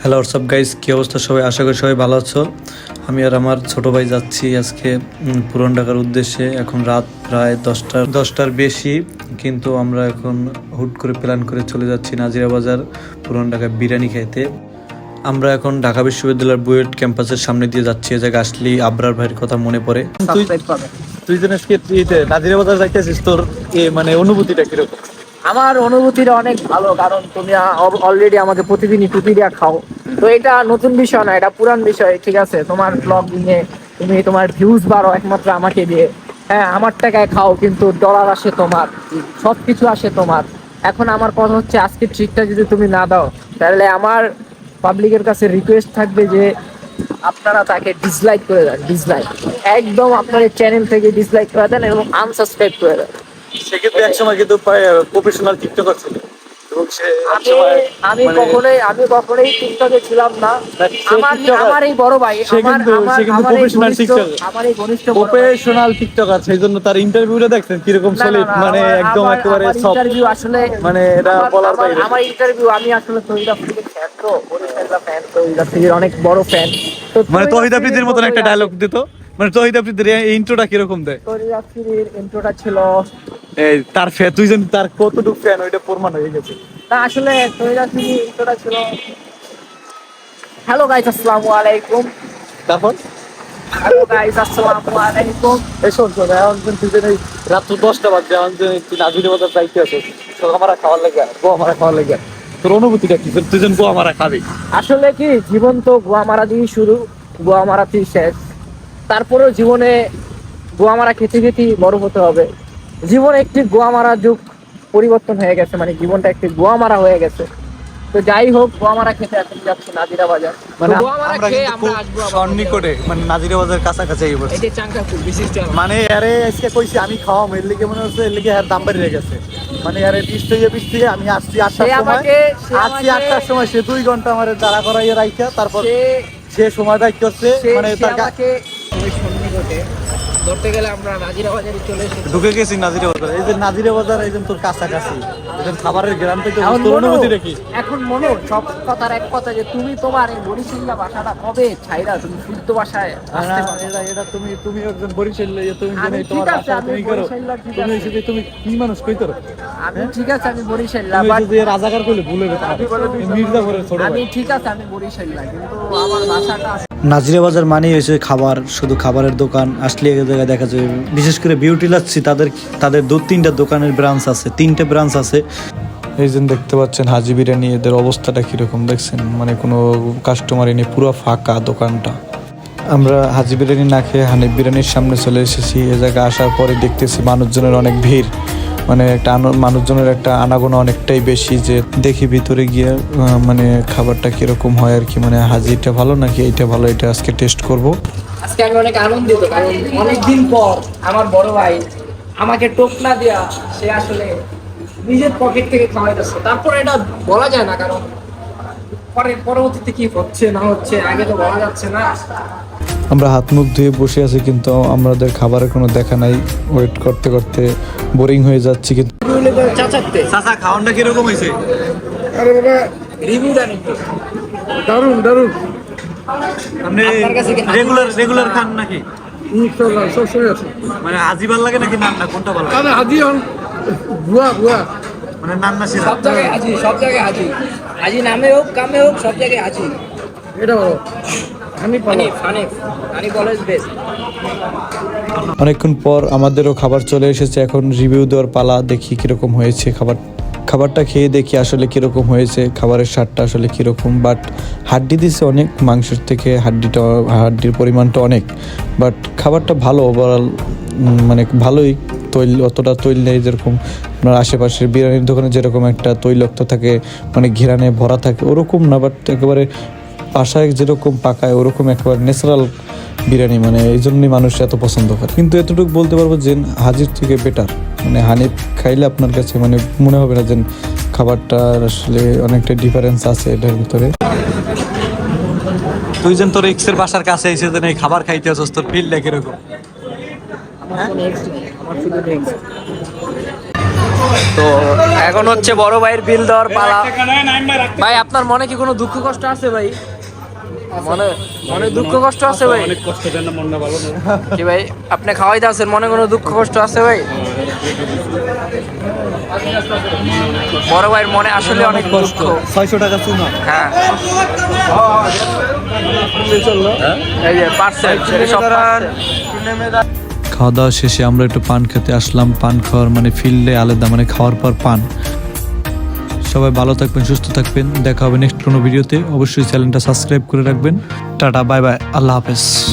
Hello WhatsApp guys, কী অবস্থা সবাই? আশা করি সবাই ভালো আছো। আমি আর আমার ছোট ভাই যাচ্ছি আজকে পুরান ঢাকার উদ্দেশ্যে। এখন রাত প্রায় দশটার বেশি, কিন্তু আমরা এখন হুট করে প্ল্যান করে চলে যাচ্ছি নাজিরা বাজার পুরান ঢাকায় বিরিয়ানি খাইতে। আমরা এখন ঢাকা বিশ্ববিদ্যালয়ের বুয়েট ক্যাম্পাসের সামনে দিয়ে যাচ্ছি। এ জায়গায় আসলেই আবরার ভাইয়ের কথা মনে পড়ে। তুই যেন আজকে নাজিরা বাজার যাইতেছিস, তোর মানে অনুভূতিটা কিরকম? আমার অনুভূতিটা অনেক ভালো, কারণ তুমি অলরেডি আমাকে প্রতিদিনই টুপি দিয়া খাও। তো এটা নতুন বিষয় না, এটা পুরান বিষয়। ঠিক আছে, তোমার ব্লগ নিয়ে তুমি তোমার ভিউজ বাড়ো একমাত্র আমাকে দিয়ে। হ্যাঁ, আমার টাকায় খাও, কিন্তু ডলার আসে তোমার, সবকিছু আসে তোমার। এখন আমার কথা হচ্ছে, আজকে ট্রিকটা যদি তুমি না দাও, তাহলে আমার পাবলিকের কাছে রিকোয়েস্ট থাকবে যে আপনারা তাকে ডিসলাইক করে দেন। ডিসলাইক একদম আপনার চ্যানেল থেকে ডিসলাইক করে দেন এবং আনসাবস্ক্রাইব করে দেন। সে কিন্তু একসময় কিন্তু প্রফেশনাল টিকটকার ছিল এবং সে আমি কখনোই টিকটকে ছিলাম না। আমার এই বড় ভাই, আমার এই ঘনিষ্ঠ প্রফেশনাল টিকটকার, সেই জন্য তার ইন্টারভিউটা দেখছেন কিরকম সলিড, মানে একদম একেবারে সব ইন্টারভিউ আসলে মানে এটা বলার বাইরে। আমার ইন্টারভিউ, আমি আসলে তৈরি ফ্যান, তো বরিশালের ফ্যান, তৈরি অনেক বড় ফ্যান। তো মানে তহিদ আফ্রিদির মতন একটা ডায়লগ দিত, মানে তহিদ আফ্রিদির ইন্ট্রোটা কিরকম দেয়? তৈরি ইন্ট্রোটা ছিল এই তার ফ্যান, তুই জানিস তার কতটুকু ফ্যান, ওইটা প্রমাণ হয়ে গেছে। না, আসলে তৈরি ইন্ট্রোটা ছিল, হ্যালো গাইস আসসালামু আলাইকুম। তারপর হ্যালো গাইস আসসালামু আলাইকুম। এই শোন শোন, এখন তুই যে রাত্র 10টা বাজে, এখন যে তুই নাজিরে বাজার যাইতে আসো আমার খাওয়ার লাগে, গো আমার খাওয়ার লাগে, তোর অনুভূতিটা কি? তুই যেন গো আমার খাবি। আসলে কি, জীবন তো গোয়া মারা দিয়ে শুরু, গোয়া মারাতেই শেষ। তারপরেও জীবনে গোয়া মারা খেতে খেতেই বড় হতে হবে। জীবন একটি গোয়া মারা যুগ পরিবর্তন হয়ে গেছে, মানে জীবনটা একটি গোয়া মারা হয়ে গেছে। তো যাই হোক, গোয়া মারা খেতে এখন যাচ্ছি নাজিরা বাজার। মানে গোয়া মারা খেয়ে আমরা আসবো সন্নিকটে, মানে নাজিরা বাজার কাছাকাছি এই যে চাঙ্কাপুর বিশিষ্ট, মানে আরে আজকে কইছি আমি খাওয়া এর লিগে মনে হচ্ছে, এর লিগে দাম বেড়ে গেছে। মানে আরে পিস থেকে আমি আসছি 8টার সময়, সে 2 ঘন্টা আমার দাঁড়া করাইয়া রাইখা, তারপর সে সময়টা কি হচ্ছে, মানে তার ওই সন্নিকটে ধরতে গেলে আমরা নাজিরা বাজারে চলে এসেছি, ঢুকে গেছি নাজিরা বাজার। এই যে নাজিরা বাজার, এই যে তোর কাছাকাছি, এই খাবারের গ্রাম থেকে এখন মনে সব কথার এক কথা, যে তুমি তোমার এই বরিশাল্লা ভাষাটা কবে ছাইরা তুমি শুদ্ধ ভাষায় আসতে পারো? এটা তুমি একজন বরিশালে, তুমি আমি তোমার ঠিক আছে, ভাষা আমি তুমি করো, বরিশাল্লা, ঠিক তুমি আছে, এসে তুমি কি মানুষ কই তোর? আমি ঠিক আছে, আমি বরিশাল্লা, তুমি বাট যদি রাজাকার কইলে ভুল হবে, মির্জাপুরের ছোট ভাই। আমি ঠিক আছে, আমি বরিশাল্লা, কিন্তু আমার ভাষাটা। নাজিরা বাজার মানেই হয়েছে খাবার, শুধু খাবারের দোকান। আসলে এক জায়গায় দেখা যায়, বিশেষ করে বিউটি লাচ্ছি, তাদের 2-3টা দোকানের ব্রাঞ্চ আছে, 3টে ব্রাঞ্চ আছে। এই যে দেখতে পাচ্ছেন হাজি বিরিয়ানি, এদের অবস্থাটা কিরকম দেখছেন, মানে কোনো কাস্টমারই নেই, পুরো ফাঁকা দোকানটা। আমরা হাজি বিরিয়ানি না খেয়ে হানিফ বিরিয়ানির সামনে চলে এসেছি। এ জায়গায় আসার পরে দেখতেছি মানুষজনের অনেক ভিড়, মানে একটা মানুষজনের একটা আনাগোনা অনেকটাই বেশি। যে দেখি ভিতরে গিয়ে মানে খাবারটা কিরকম হয় আর কি, মানে হাজিটা ভালো নাকি এইটা ভালো, এটা আজকে টেস্ট করব। আজকে আমি অনেক আনন্দিত, কারণ অনেকদিন পর আমার বড় ভাই আমাকে টোপ না দেয়া, সে আসলে নিজের পকেট থেকে খাওয়াইতেছে। তারপরে এটা বলা যায় না, কারণ পরবর্তীতে কি হচ্ছে না হচ্ছে আগে তো বলা যাচ্ছে না। আমরা হাত মুখ ধুয়ে বসে আছি, কিন্তু আমাদের খাবারের কোনো দেখা নাই। ওয়েট করতে করতে বোরিং হয়ে যাচ্ছি। কিন্তু চাচা, খাওয়ানটা কিরকম হয়েছে? আরে বাবা, রিভিউটা নিতে দারুন দারুন। আপনি রেগুলার খান নাকি? সবসময় আছে, মানে হাজি ভালো লাগে নাকি নান্না, কোনটা ভালো লাগে? হাজি বুয়া মানে নান্না সেরা? সব জায়গায় হাজি, সব জায়গায় হাজি, হাজি নামে হোক কামে হোক সব জায়গায় হাজি। এটা বলো অনেকক্ষণ পর আমাদেরও খাবার চলে এসেছে। এখন রিভিউ দেওয়ার পালা, দেখি কিরকম হয়েছে খাবারটা খেয়ে দেখি আসলে কিরকম হয়েছে, খাবারের স্বাদটা আসলে কিরকম। বাট হাড্ডি দিছে অনেক, মাংসের থেকে হাড্ডির পরিমাণটা অনেক, বাট খাবারটা ভালো ওভারঅল, মানে ভালোই। অতটা তৈল নেই, যেরকম আপনার আশেপাশের বিরিয়ানির দোকানে যেরকম একটা তৈলাক্ত থাকে, মানে ঘিরানে ভরা থাকে, ওরকম না। বাট একেবারে বাসায় যেরকম পাকায় ওরকম একেবারে ন্যাচারাল বিরিয়ানি, মানে এই জন্যই মানুষ এত পছন্দ করে। কিন্তু এতটুকু বলতে পারবো যে হাজির থেকে বেটার, মানে হানিফ খাইলে আপনার কাছে মানে মনে হবে না যে খাবারটা আসলে অনেকটা ডিফারেন্স আছে এটার ভিতরে। তুই যেন তোর এক্সের বাসার কাছে এসে যেন এই খাবার খাইতে আসছ, তোর ফিলটা কিরকম? তো এখন হচ্ছে বড় ভাইয়ের বিল দেওয়ার পালা। ভাই আপনার মনে কি কোনো দুঃখ কষ্ট আছে ভাই? মনে মনে দুঃখ কষ্ট আছে ভাই? অনেক কষ্ট দেন না, মনটা ভালো না। কি ভাই আপনি খাওয়াইতে আছেন, মনে কোনো দুঃখ কষ্ট আছে ভাই? বড় ভাইয়ের মনে আসলে অনেক দুঃখ। 600 টাকা চুনা। হ্যাঁ এই যে পার্সেল সব পার্সেল। খাওয়া দাওয়া শেষে আমরা একটু পান খেতে আসলাম। পান খাওয়ার মানে ফিল্ডে আলাদা, মানে খাওয়ার পর পান। সবাই ভালো থাকবেন, সুস্থ থাকবেন, দেখা হবে নেক্সট কোনো ভিডিওতে। অবশ্যই চ্যানেলটা সাবস্ক্রাইব করে রাখবেন। টাটা, বাই বাই, আল্লাহ হাফেজ।